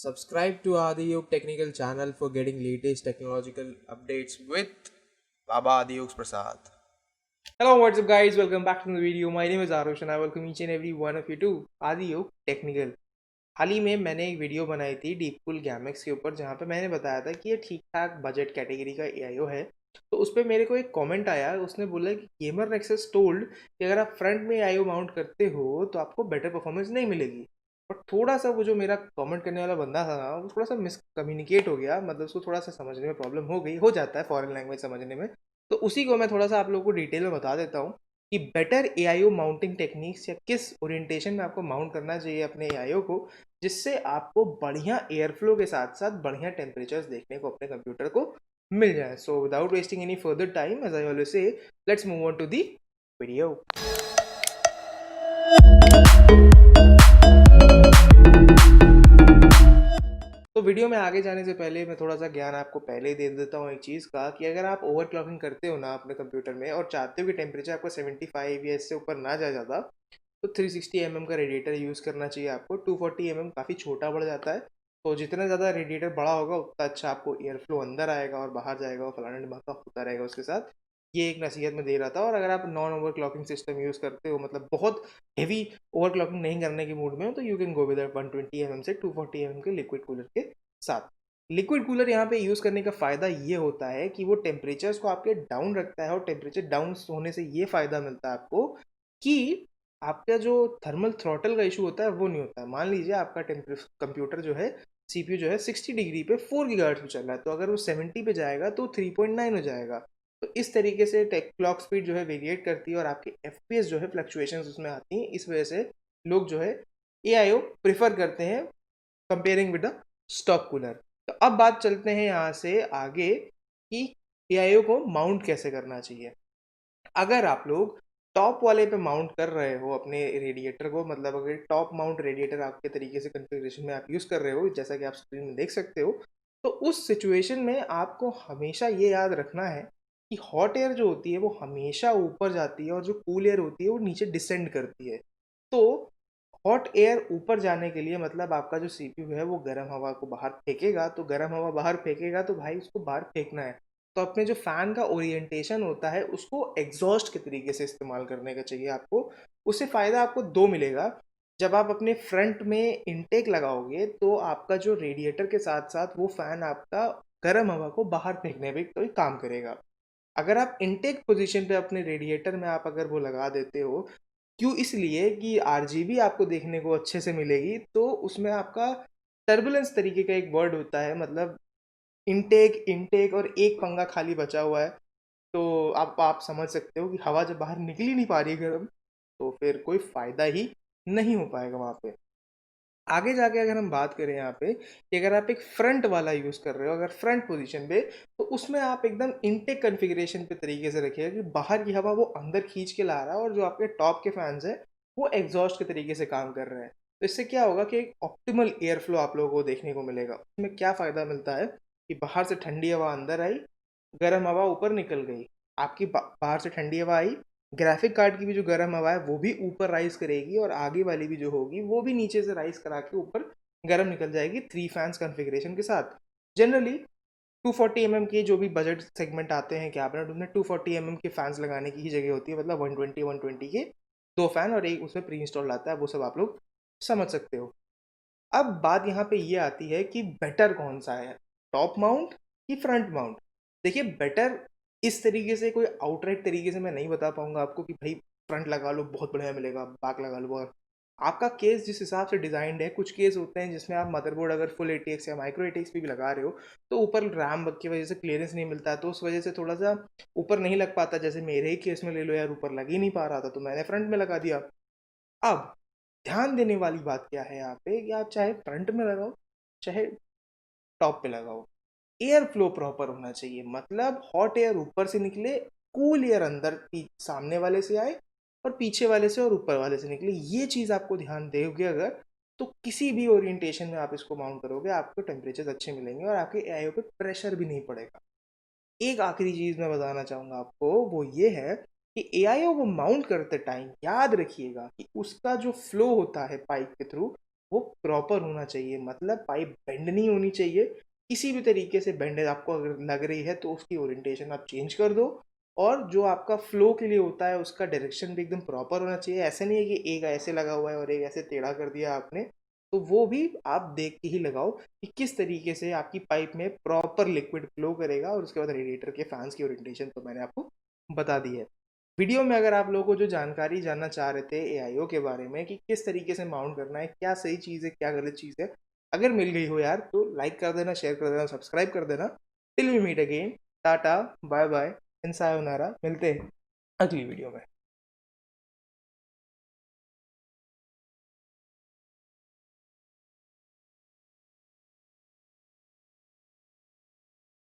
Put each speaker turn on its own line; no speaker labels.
Subscribe to Adiyug Technical channel for getting latest technological updates with Baba Adiyug Prasad.
Hello, what's up, guys? Welcome back to the video. My name is Arush and I welcome each and every one of you to आदियोग technical. हाल ही में मैंने एक video बनाई थी डीपकूल गैमेक्स के ऊपर, जहाँ पे मैंने बताया था कि ये ठीक ठाक बजट कैटेगरी का एआईओ है। तो उस पर मेरे को एक कमेंट आया, उसने बोला कि गेमर नेक्सस टोल्ड कि अगर आप फ्रंट में एआईओ माउंट करते हो तो आपको बेटर परफॉर्मेंस नहीं मिलेगी। बट थोड़ा सा वो जो मेरा कमेंट करने वाला बंदा था ना, वो थोड़ा सा मिसकम्युनिकेट हो गया, मतलब उसको थोड़ा सा समझने में प्रॉब्लम हो गई, हो जाता है फॉरेन लैंग्वेज समझने में। तो उसी को मैं थोड़ा सा आप लोगों को डिटेल में बता देता हूँ कि बेटर एआईओ माउंटिंग टेक्निक्स या किस ओरिएंटेशन में आपको माउंट करना चाहिए अपने एआईओ को, जिससे आपको बढ़िया एयर फ्लो के साथ साथ बढ़िया टेम्परेचर्स देखने को अपने कंप्यूटर को मिल जाए। So without wasting any further time, as I always say, let's move on to the video. तो वीडियो में आगे जाने से पहले मैं थोड़ा सा ज्ञान आपको पहले ही दे देता हूँ एक चीज़ का, कि अगर आप ओवरक्लॉकिंग करते हो ना अपने कंप्यूटर में और चाहते हो कि टेम्परेचर आपका 75 या इससे ऊपर ना जाए ज़्यादा, तो 360 का रेडिएटर यूज़ करना चाहिए आपको। 240 काफ़ी छोटा पड़ जाता है, तो जितना ज़्यादा रेडिएटर बड़ा होगा उतना अच्छा आपको एयर फ्लो अंदर आएगा और बाहर जाएगा और फलाना ढिमाका होता रहेगा उसके साथ। ये एक नसीहत में दे रहा था। और अगर आप non over clocking system use करते हो, मतलब बहुत हेवी ओवर क्लॉकिंग नहीं करने के मूड में हो, तो यू कैन गो विद 120 से 240 के लिक्विड कूलर के साथ। लिक्विड कूलर यहाँ पे यूज़ करने का फ़ायदा ये होता है कि वो टेम्परेचर्स को आपके डाउन रखता है, और टेम्परेचर डाउन होने से ये फ़ायदा मिलता है आपको कि आपका जो थर्मल थ्रॉटल का इशू होता है वो नहीं होता है। मान लीजिए आपका कंप्यूटर जो है, सीपीयू जो है 60 डिग्री पे 4 गीगाहर्ट्ज़ पे चल रहा है, तो अगर वो 70 पे जाएगा तो 3.9 हो जाएगा। तो इस तरीके से टेक क्लॉक स्पीड जो है वेरिएट करती है और आपकी एफपीएस जो है फ्लक्चुएशंस उसमें आती हैं। इस वजह से लोग जो है एआईओ प्रेफर करते हैं comparing with the stock cooler. तो अब बात चलते हैं यहाँ से आगे कि एआईओ को माउंट कैसे करना चाहिए। अगर आप लोग टॉप वाले पे माउंट कर रहे हो अपने रेडिएटर को, मतलब अगर टॉप माउंट रेडिएटर आपके तरीके से कॉन्फ़िगरेशन में आप यूज़ कर रहे हो, जैसा कि आप स्क्रीन में देख सकते हो, तो उस सिचुएशन में आपको हमेशा ये याद रखना है कि हॉट एयर जो होती है वो हमेशा ऊपर जाती है और जो कूल एयर होती है वो नीचे डिसेंड करती है। तो हॉट एयर ऊपर जाने के लिए मतलब आपका जो सीपीयू है वो गर्म हवा को बाहर फेंकेगा, तो गर्म हवा बाहर फेंकेगा तो भाई उसको बाहर फेंकना है। तो अपने जो फ़ैन का ओरिएंटेशन होता है उसको एग्जॉस्ट के तरीके से इस्तेमाल करने का चाहिए आपको। उससे फ़ायदा आपको दो मिलेगा। जब आप अपने फ्रंट में इनटेक लगाओगे तो आपका जो रेडिएटर के साथ साथ वो फ़ैन आपका गर्म हवा को बाहर फेंकने में कोई काम करेगा। अगर आप इनटेक पोजीशन पे अपने रेडिएटर में आप अगर वो लगा देते हो, क्यों, इसलिए कि आरजीबी आपको देखने को अच्छे से मिलेगी, तो उसमें आपका टर्बुलेंस तरीके का एक वर्ड होता है, मतलब इनटेक इनटेक और एक पंगा खाली बचा हुआ है। तो आप समझ सकते हो कि हवा जब बाहर निकल ही नहीं पा रही है गर्म, तो फिर कोई फ़ायदा ही नहीं हो पाएगा वहाँ पे। आगे जाके अगर हम बात करें यहाँ पे कि अगर आप एक फ्रंट वाला यूज़ कर रहे हो, अगर फ्रंट पोजीशन पे, तो उसमें आप एकदम इनटेक कॉन्फ़िगरेशन पे तरीके से रखिएगा कि बाहर की हवा वो अंदर खींच के ला रहा है और जो आपके टॉप के फैंस हैं वो एग्जॉस्ट के तरीके से काम कर रहे हैं। तो इससे क्या होगा कि एक ऑप्टिमल एयर फ्लो आप लोगों को देखने को मिलेगा। उसमें क्या फ़ायदा मिलता है कि बाहर से ठंडी हवा अंदर आई, गर्म हवा ऊपर निकल गई। आपकी बाहर से ठंडी हवा आई, ग्राफिक कार्ड की भी जो गर्म हवा है वो भी ऊपर राइज करेगी और आगे वाली भी जो होगी वो भी नीचे से राइज करा के ऊपर गर्म निकल जाएगी, थ्री फैंस कॉन्फ़िगरेशन के साथ। जनरली 240 के जो भी बजट सेगमेंट आते हैं कैबिनेट, उसमें 240 के फैंस लगाने की ही जगह होती है, मतलब 120 के दो फैन और एक उसमें प्री इंस्टॉल आता है, वो सब आप लोग समझ सकते हो। अब बात यहाँ पे ये आती है कि बेटर कौन सा है, टॉप माउंट कि फ्रंट माउंट। देखिए, बेटर इस तरीके से कोई आउटराइट तरीके से मैं नहीं बता पाऊंगा आपको कि भाई फ्रंट लगा लो बहुत बढ़िया मिलेगा, बैक लगा लो बहुत। आपका केस जिस हिसाब से डिजाइंड है, कुछ केस होते हैं जिसमें आप मदरबोर्ड अगर फुल एटीएक्स या माइक्रो एटीएक्स भी लगा रहे हो तो ऊपर रैम की वजह से क्लियरेंस नहीं मिलता है, तो उस वजह से थोड़ा सा ऊपर नहीं लग पाता। जैसे मेरे ही केस में ले लो यार, ऊपर लग ही नहीं पा रहा था तो मैंने फ्रंट में लगा दिया। अब ध्यान देने वाली बात क्या है यहाँ पे कि आप चाहे फ्रंट में लगाओ चाहे टॉप पे लगाओ, एयर फ्लो प्रॉपर होना चाहिए। मतलब हॉट एयर ऊपर से निकले, कूल एयर अंदर सामने वाले से आए और पीछे वाले से और ऊपर वाले से निकले। ये चीज़ आपको ध्यान दोगे अगर, तो किसी भी ओरिएंटेशन में आप इसको माउंट करोगे आपको टेम्परेचर अच्छे मिलेंगे और आपके एआईओ पे प्रेशर भी नहीं पड़ेगा। एक आखिरी चीज़ मैं बताना चाहूँगा आपको, वो ये है कि एआईओ को माउंट करते टाइम याद रखिएगा कि उसका जो फ्लो होता है पाइप के थ्रू, वो प्रॉपर होना चाहिए, मतलब पाइप बेंड नहीं होनी चाहिए। किसी भी तरीके से बेंड आपको अगर लग रही है तो उसकी ओरिएंटेशन आप चेंज कर दो, और जो आपका फ्लो के लिए होता है उसका डायरेक्शन भी एकदम प्रॉपर होना चाहिए। ऐसा नहीं है कि एक ऐसे लगा हुआ है और एक ऐसे टेढ़ा कर दिया आपने, तो वो भी आप देख के ही लगाओ कि किस तरीके से आपकी पाइप में प्रॉपर लिक्विड फ्लो करेगा। और उसके बाद रेडिएटर के फैंस की ओरिएंटेशन तो मैंने आपको बता दी है। वीडियो में अगर आप लोगों को जो जानकारी जानना चाह रहे थे एआईओ के बारे में कि किस तरीके से माउंट करना है, क्या सही चीज़ है क्या गलत चीज़ है, अगर मिल गई हो यार तो लाइक कर देना, शेयर कर देना, सब्सक्राइब कर देना। Till we meet again, tata, bye bye, and sayonara, मिलते हैं अगली वीडियो में।